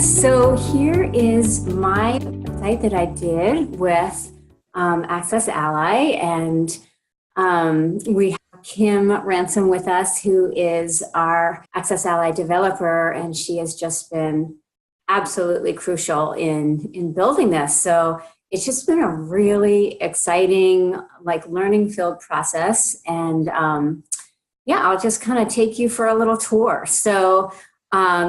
So here is my website that I did with AccessAlly, and we have Kim Ransom with us, who is our AccessAlly developer, and she has just been absolutely crucial in building this. So it's just been a really exciting, learning-filled process, and yeah, I'll just kind of take you for a little tour. So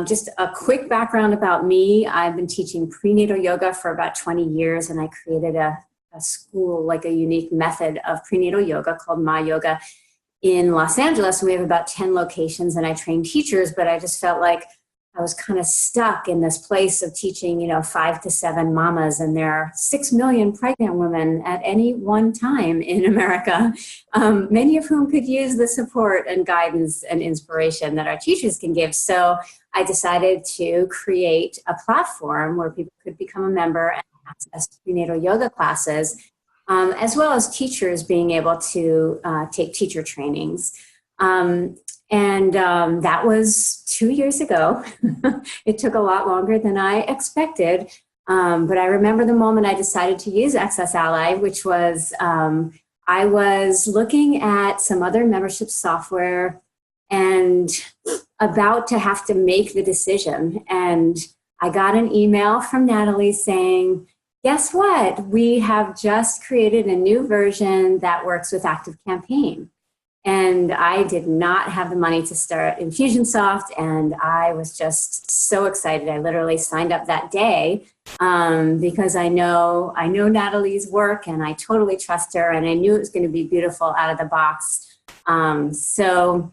just a quick background about me. I've been teaching prenatal yoga for about 20 years, and I created a school, like a unique method of prenatal yoga called My Yoga in Los Angeles. And we have about 10 locations, and I train teachers, but I just felt like I was kind of stuck in this place of teaching, 5 to 7 mamas, and there are 6 million pregnant women at any one time in America, many of whom could use the support and guidance and inspiration that our teachers can give. So I decided to create a platform where people could become a member and access prenatal yoga classes, as well as teachers being able to take teacher trainings. That was 2 years ago. It took a lot longer than I expected. But I remember the moment I decided to use AccessAlly, which was I was looking at some other membership software and about to have to make the decision. And I got an email from Nathalie saying, guess what? We have just created a new version that works with ActiveCampaign. And I did not have the money to start Infusionsoft, and I was just so excited. I literally signed up that day because I know Nathalie's work, and I totally trust her, and I knew it was going to be beautiful out of the box. So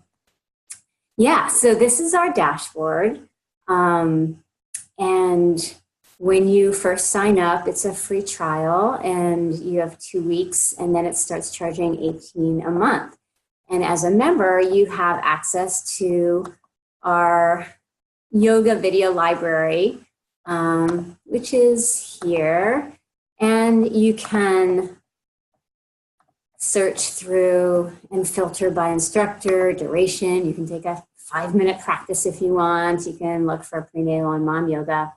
this is our dashboard. And when you first sign up, it's a free trial, and you have 2 weeks, and then it starts charging $18 a month. And as a member, you have access to our yoga video library, which is here. And you can search through and filter by instructor, duration. You can take a 5-minute practice if you want. You can look for prenatal and mom yoga.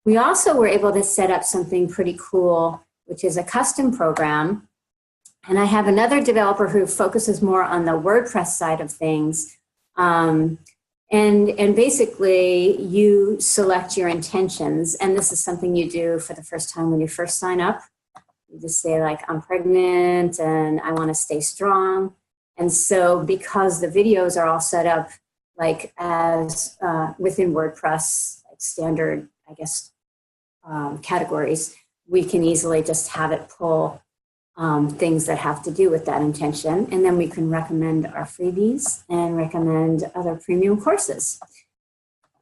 We also were able to set up something pretty cool, which is a custom program. And I have another developer who focuses more on the WordPress side of things. And basically, you select your intentions. And this is something you do for the first time when you first sign up. You just say, I'm pregnant and I want to stay strong. And so because the videos are all set up as within WordPress, standard, categories, we can easily just have it pull things that have to do with that intention. And then we can recommend our freebies and recommend other premium courses.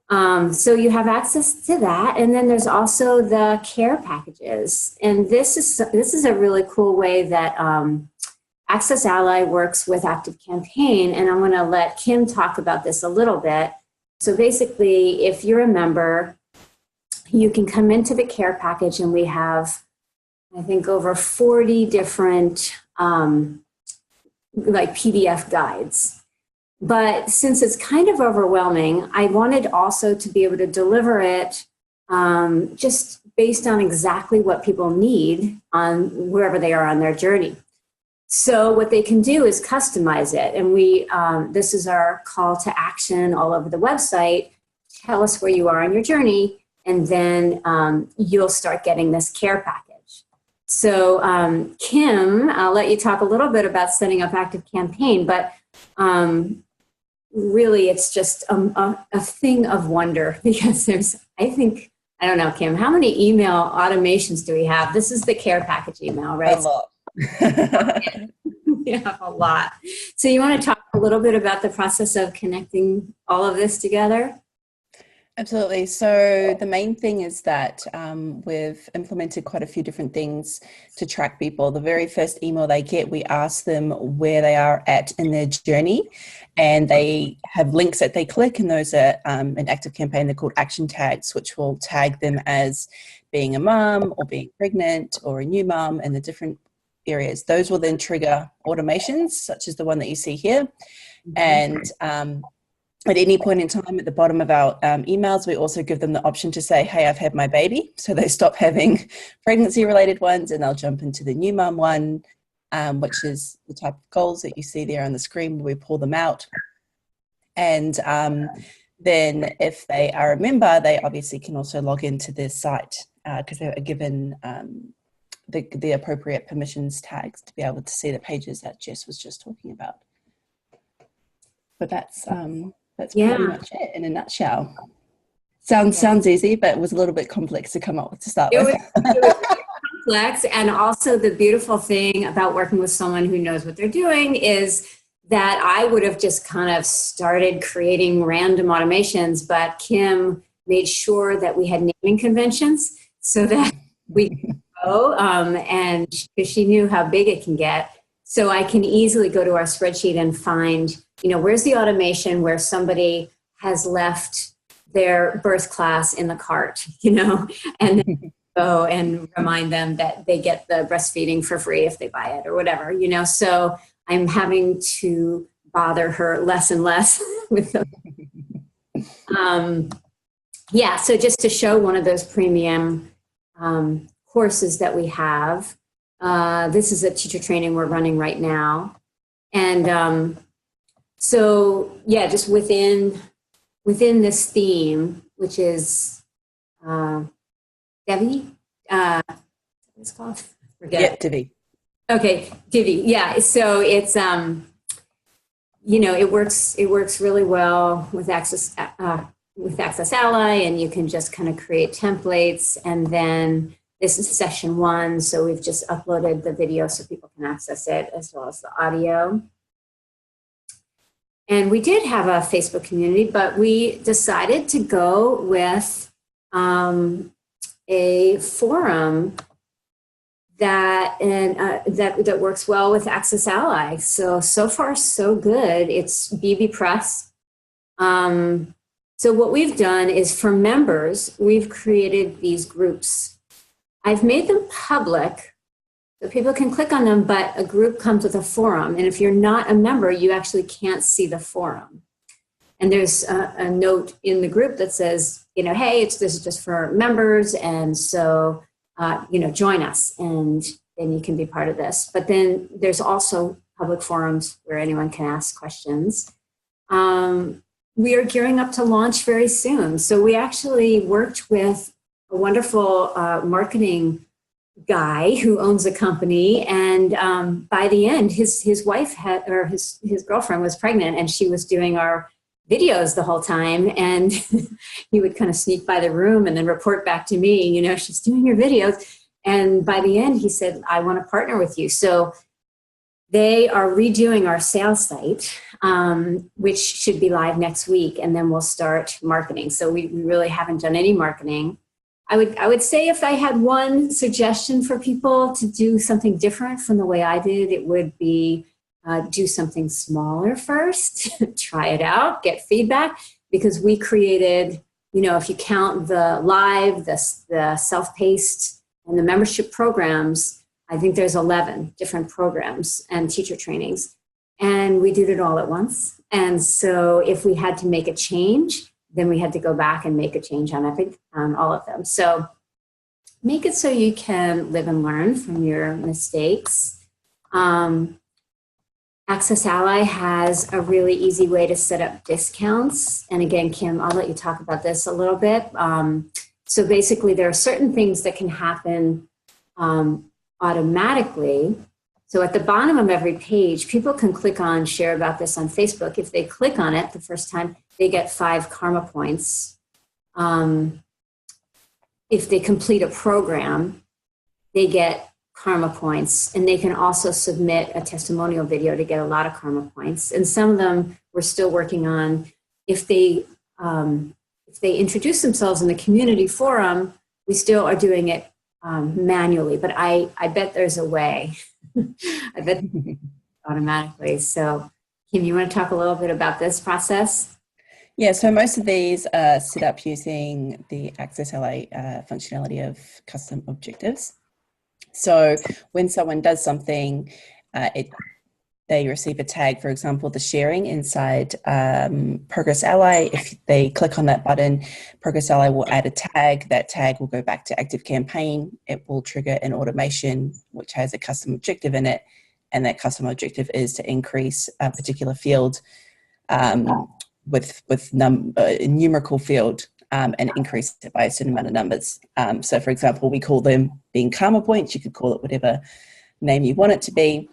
So you have access to that. And then there's also the care packages. And this is a really cool way that AccessAlly works with ActiveCampaign. And I'm going to let Kim talk about this a little bit. So basically, if you're a member, you can come into the care package, and we have, I think, over 40 different PDF guides. But since it's kind of overwhelming, I wanted also to be able to deliver it just based on exactly what people need on wherever they are on their journey. So what they can do is customize it. And this is our call to action all over the website. Tell us where you are on your journey, and then you'll start getting this care package. So Kim, I'll let you talk a little bit about setting up ActiveCampaign, but really it's just a thing of wonder, because I don't know, Kim, how many email automations do we have? This is the care package email, right? A lot. We have a lot. So you want to talk a little bit about the process of connecting all of this together? Absolutely. So the main thing is that we've implemented quite a few different things to track people. The very first email they get, we ask them where they are at in their journey, and they have links that they click, and those are in ActiveCampaign, they're called action tags, which will tag them as being a mum or being pregnant or a new mum in the different areas. Those will then trigger automations, such as the one that you see here. And At any point in time at the bottom of our emails, we also give them the option to say, hey, I've had my baby. So they stop having pregnancy-related ones and they'll jump into the new mum one, which is the type of goals that you see there on the screen where we pull them out. And then if they are a member, they obviously can also log into their site because they are given the appropriate permissions tags to be able to see the pages that Jess was just talking about. But that's pretty much it in a nutshell. Sounds easy, but it was a little bit complex to come up with to start with. It was complex, and also the beautiful thing about working with someone who knows what they're doing is that I would have just kind of started creating random automations, but Kim made sure that we had naming conventions so that we could go, and because she knew how big it can get. So I can easily go to our spreadsheet and find, where's the automation where somebody has left their birth class in the cart, and then go and remind them that they get the breastfeeding for free if they buy it or whatever, So I'm having to bother her less and less with those. So just to show one of those premium courses that we have. This is a teacher training we're running right now. And just within this theme, which is Debbie, what's it called? Divi. Okay, Divi. Yeah. So it's it works really well with AccessAlly, and you can just kind of create templates. And then this is session 1, so we've just uploaded the video so people can access it as well as the audio. And we did have a Facebook community, but we decided to go with a forum that works well with AccessAlly. So far, so good. It's BB Press. So what we've done is for members, we've created these groups. I've made them public so people can click on them, but a group comes with a forum. And if you're not a member, you actually can't see the forum. And there's a note in the group that says, hey, this is just for members. And so, join us and then you can be part of this. But then there's also public forums where anyone can ask questions. We are gearing up to launch very soon. So we actually worked with a wonderful marketing guy who owns a company, and by the end, his wife his girlfriend was pregnant, and she was doing our videos the whole time, and he would kind of sneak by the room and then report back to me, she's doing your videos. And by the end, he said, I want to partner with you. So they are redoing our sales site, which should be live next week, and then we'll start marketing. So we really haven't done any marketing. I would say if I had one suggestion for people to do something different from the way I did, it would be do something smaller first, try it out, get feedback, because we created, if you count the live, the self-paced, and the membership programs, I think there's 11 different programs and teacher trainings. And we did it all at once. And so if we had to make a change, then we had to go back and make a change on all of them. So make it so you can live and learn from your mistakes. AccessAlly has a really easy way to set up discounts. And again, Kim, I'll let you talk about this a little bit. So basically, there are certain things that can happen automatically. So at the bottom of every page, people can click on share about this on Facebook. If they click on it the first time, they get 5 karma points. If they complete a program, they get karma points. And they can also submit a testimonial video to get a lot of karma points. And some of them we're still working on. If they introduce themselves in the community forum, we still are doing it manually. But I bet there's a way. I bet automatically. So Kim, you want to talk a little bit about this process? Yeah, so most of these are set up using the AccessAlly functionality of custom objectives. So when someone does something, they receive a tag, for example, the sharing inside Progress Ally. If they click on that button, Progress Ally will add a tag. That tag will go back to ActiveCampaign. It will trigger an automation which has a custom objective in it, and that custom objective is to increase a particular field with a numerical field and increase it by a certain amount of numbers. So, for example, we call them being karma points. You could call it whatever name you want it to be.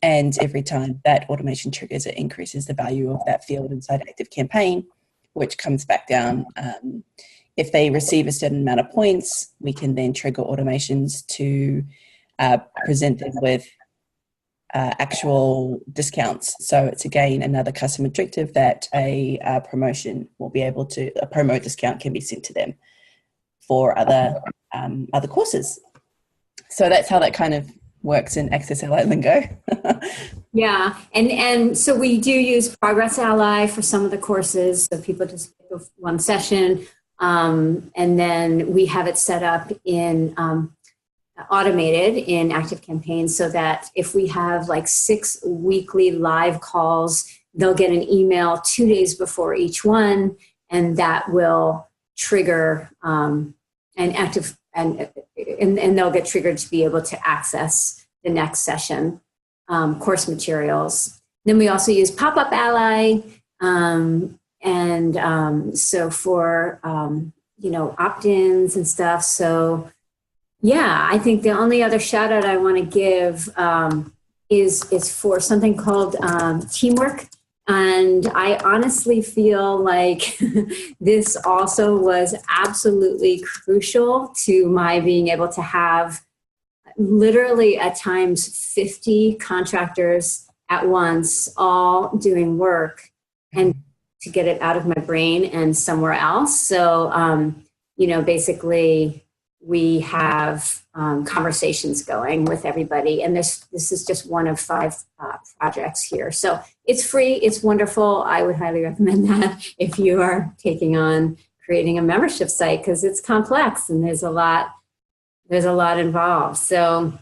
And every time that automation triggers, it increases the value of that field inside ActiveCampaign, which comes back down. If they receive a certain amount of points, we can then trigger automations to present them with actual discounts. So it's again another custom objective that a promotion will be able to, a promo discount can be sent to them for other courses. So that's how that kind of works in AccessAlly lingo. Yeah, and so we do use Progress Ally for some of the courses, so people just pick one session, and then we have it set up in automated in ActiveCampaign so that if we have like 6 weekly live calls, they'll get an email 2 days before each one, and that will trigger and they'll get triggered to be able to access the next session course materials. Then we also use Pop-Up Ally, so for opt-ins and stuff. So yeah, I think the only other shout out I want to give is for something called teamwork. And I honestly feel like this also was absolutely crucial to my being able to have literally at times 50 contractors at once all doing work and to get it out of my brain and somewhere else. So, basically we have conversations going with everybody. And this is just one of 5 projects here. So it's free. It's wonderful. I would highly recommend that if you are taking on creating a membership site, because it's complex and there's a lot involved. So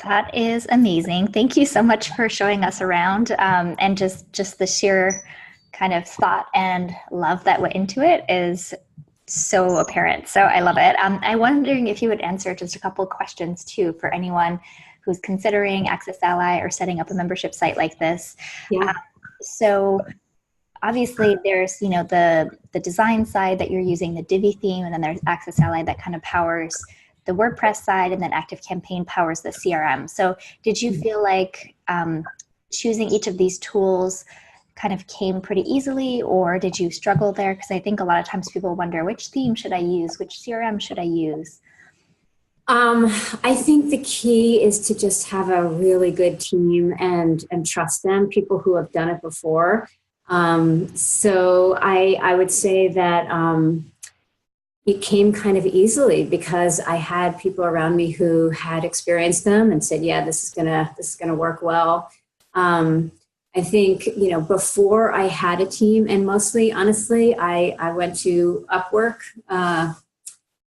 that is amazing. Thank you so much for showing us around, and just the sheer kind of thought and love that went into it is so apparent. So I love it. I'm wondering if you would answer just a couple of questions too for anyone who's considering AccessAlly or setting up a membership site like this. Yeah. So obviously there's, the design side that you're using, the Divi theme, and then there's AccessAlly that kind of powers the WordPress side, and then ActiveCampaign powers the CRM. So did you feel like choosing each of these tools kind of came pretty easily, or did you struggle there? Because I think a lot of times people wonder, which theme should I use? Which CRM should I use? I think the key is to just have a really good team and trust them, people who have done it before. So I would say that it came kind of easily because I had people around me who had experienced them and said, yeah, this is gonna work well. I think, before I had a team, and mostly, honestly, I went to Upwork,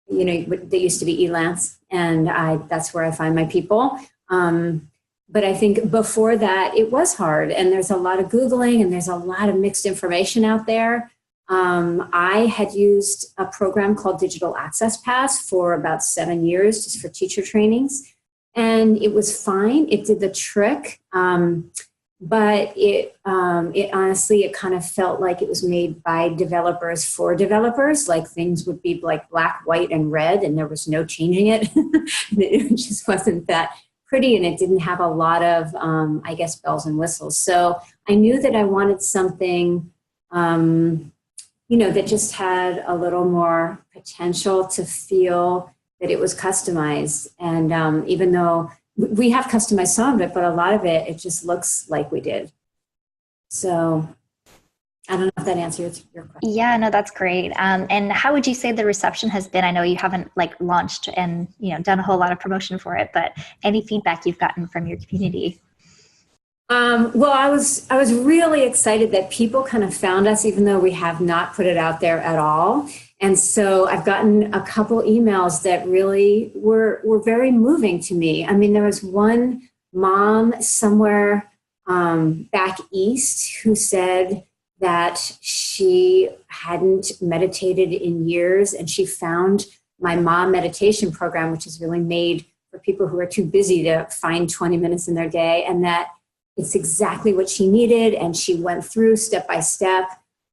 they used to be Elance, and that's where I find my people. But I think before that, it was hard, and there's a lot of Googling, and there's a lot of mixed information out there. I had used a program called Digital Access Pass for about 7 years, just for teacher trainings, and it was fine. It did the trick. But it honestly, it kind of felt like it was made by developers for developers. Like things would be like black, white, and red, and there was no changing it. It just wasn't that pretty, and it didn't have a lot of, bells and whistles. So I knew that I wanted something, that just had a little more potential to feel that it was customized. And even though we have customized some of it, but a lot of it just looks like we did. So I don't know if that answers your question. Yeah, no, that's great. And how would you say the reception has been? I know you haven't launched and done a whole lot of promotion for it, but any feedback you've gotten from your community? Well, I was really excited that people kind of found us, even though we have not put it out there at all. And so I've gotten a couple emails that really were very moving to me. I mean, there was one mom somewhere back east who said that she hadn't meditated in years, and she found my mom meditation program, which is really made for people who are too busy to find 20 minutes in their day, and that it's exactly what she needed. And she went through step by step,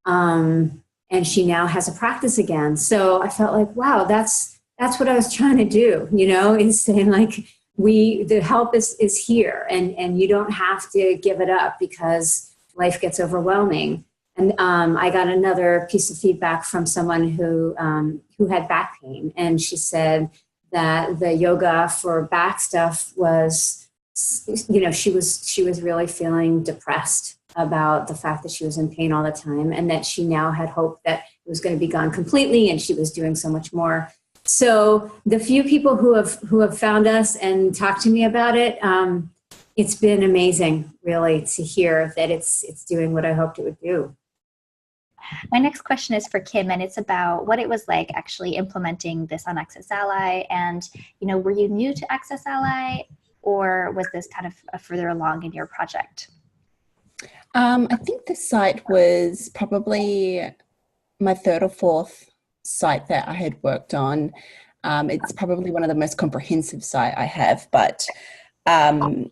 and she now has a practice again. So I felt like, wow, that's what I was trying to do, is saying like, the help is here, and you don't have to give it up because life gets overwhelming. And I got another piece of feedback from someone who had back pain, and she said that the yoga for back stuff was, she was really feeling depressed about the fact that she was in pain all the time, and that she now had hope that it was going to be gone completely, and she was doing so much more. So the few people who have found us and talked to me about it, it's been amazing, really, to hear that it's doing what I hoped it would do. My next question is for Kim, and it's about what it was like actually implementing this on AccessAlly. And, were you new to AccessAlly, or was this kind of further along in your project? I think the site was probably my third or fourth site that I had worked on. It's probably one of the most comprehensive site I have, but I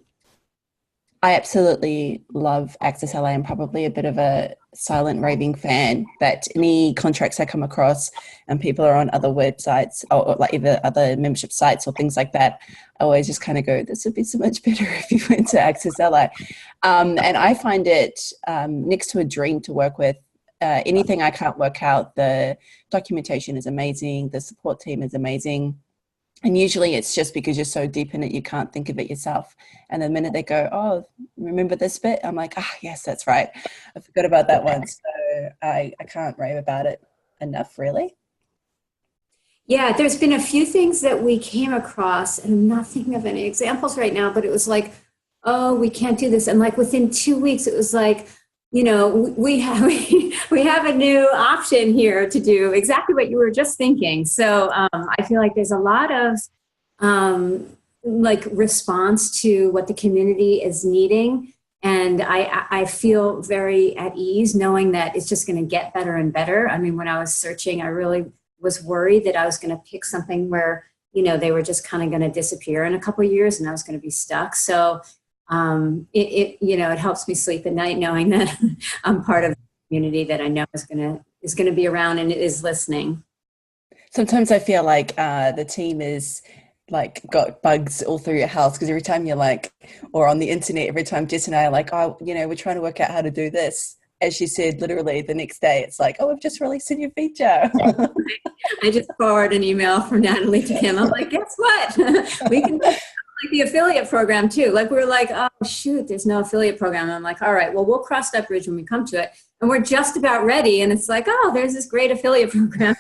absolutely love AccessAlly. I'm probably a bit of a silent raving fan, that any contracts I come across and people are on other websites or like either other membership sites or things like that, I always just kind of go, this would be so much better if you went to AccessAlly. And I find it next to a dream to work with. Anything I can't work out, the documentation is amazing, the support team is amazing. And usually it's just because you're so deep in it, you can't think of it yourself. And the minute they go, oh, remember this bit? I'm like, yes, that's right. I forgot about that one. So I can't rave about it enough, really. Yeah, there's been a few things that we came across, and I'm not thinking of any examples right now, but it was like, oh, we can't do this. And like within 2 weeks, it was like, we have a new option here to do exactly what you were just thinking. So I feel like there's a lot of response to what the community is needing, and I feel very at ease knowing that it's just going to get better and better. I mean, when I was searching, I really was worried that I was going to pick something where they were just kind of going to disappear in a couple of years, and I was going to be stuck. So it helps me sleep at night knowing that I'm part of the community that I know is going to be around and is listening. Sometimes I feel like the team is like got bugs all through your house, because every time you're like, or on the internet, every time Jess and I are like, oh, we're trying to work out how to do this. As she said, literally the next day, it's like, oh, we've just released a new feature. I just forward an email from Nathalie to Kim. I'm like, guess what? We can like the affiliate program too. Like we were like, oh shoot, there's no affiliate program. And I'm like, all right, well, we'll cross that bridge when we come to it. And we're just about ready. And it's like, oh, there's this great affiliate program.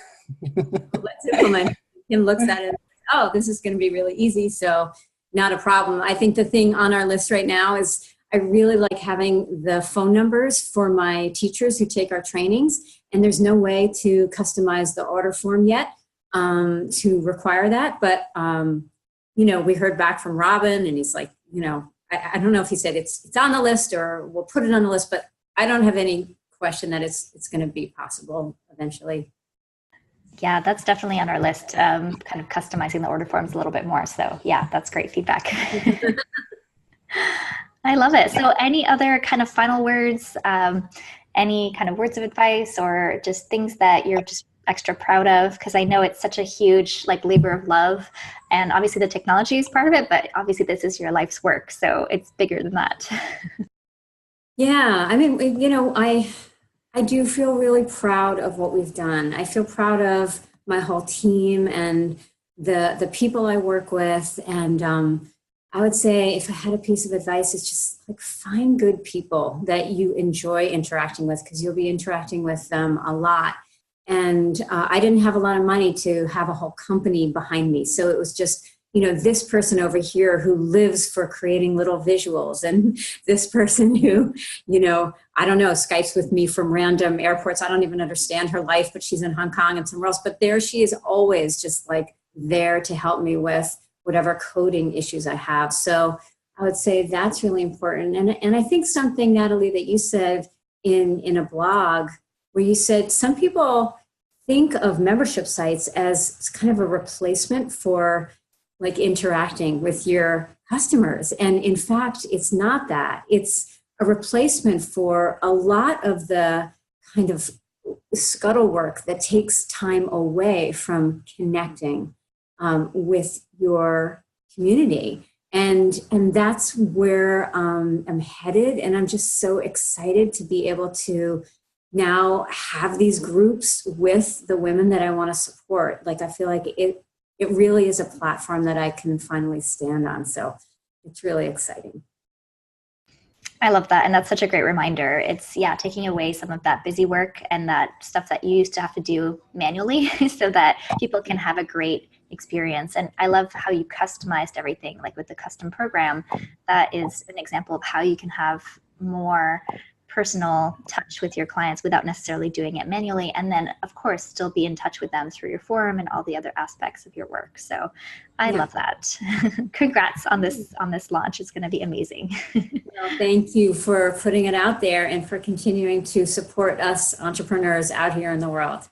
Let's implement it. Kim looks at it. Oh, this is going to be really easy. So not a problem. I think the thing on our list right now is I really like having the phone numbers for my teachers who take our trainings. And there's no way to customize the order form yet to require that. But we heard back from Robin, and he's like, I don't know if he said it's on the list or we'll put it on the list, but I don't have any question that it's going to be possible eventually. Yeah, that's definitely on our list, kind of customizing the order forms a little bit more. So yeah, that's great feedback. I love it. So any other kind of final words, any kind of words of advice, or just things that you're just extra proud of? Because I know it's such a huge labor of love, and obviously the technology is part of it, but obviously this is your life's work, so it's bigger than that. Yeah, I mean, I do feel really proud of what we've done. I feel proud of my whole team and the people I work with, and I would say if I had a piece of advice, it's just find good people that you enjoy interacting with, because you'll be interacting with them a lot. And I didn't have a lot of money to have a whole company behind me. So it was just, this person over here who lives for creating little visuals, and this person who, I don't know, Skypes with me from random airports. I don't even understand her life, but she's in Hong Kong and somewhere else. But there she is, always just there to help me with whatever coding issues I have. So I would say that's really important. And I think something, Nathalie, that you said in a blog where you said some people think of membership sites as kind of a replacement for like interacting with your customers. And in fact, it's not that. It's a replacement for a lot of the kind of scuttle work that takes time away from connecting with your community. And that's where I'm headed. And I'm just so excited to be able to now have these groups with the women that I want to support. Like, I feel like it really is a platform that I can finally stand on. So it's really exciting. I love that. And that's such a great reminder. It's, yeah, taking away some of that busy work and that stuff that you used to have to do manually so that people can have a great experience. And I love how you customized everything, like with the custom program. That is an example of how you can have more personal touch with your clients without necessarily doing it manually. And then, of course, still be in touch with them through your forum and all the other aspects of your work. So I love that. Congrats on this launch. It's going to be amazing. Well, thank you for putting it out there and for continuing to support us entrepreneurs out here in the world.